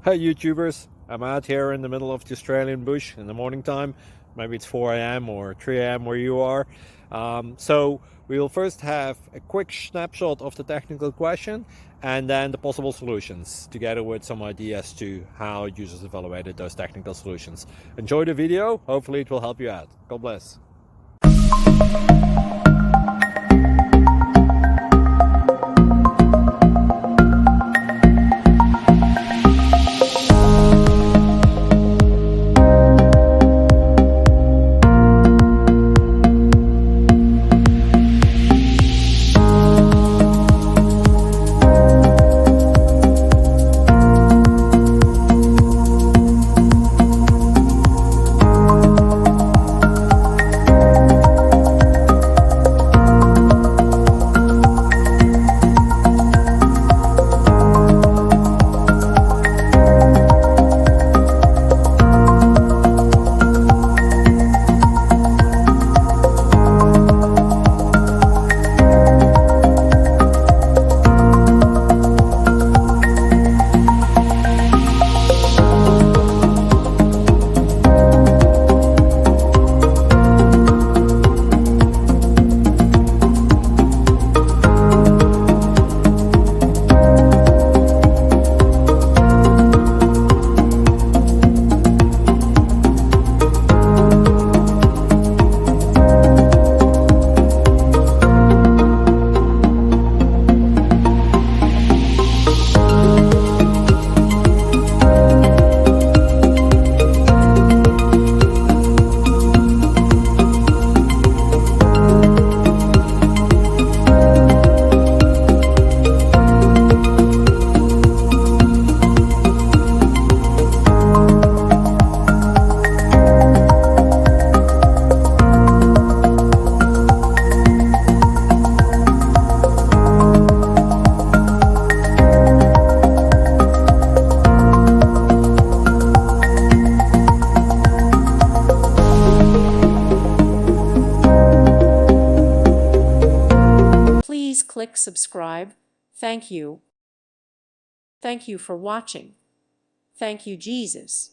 Hey YouTubers, I'm out here in the middle of the Australian bush in the morning time. Maybe it's 4 a.m. or 3 a.m. where you are. So we will first have a quick snapshot of the technical question and then the possible solutions, together with some ideas to how users evaluated those technical solutions. Enjoy the video, hopefully it will help you out. God bless. Please click subscribe. Thank you. Thank you for watching. Thank you, Jesus.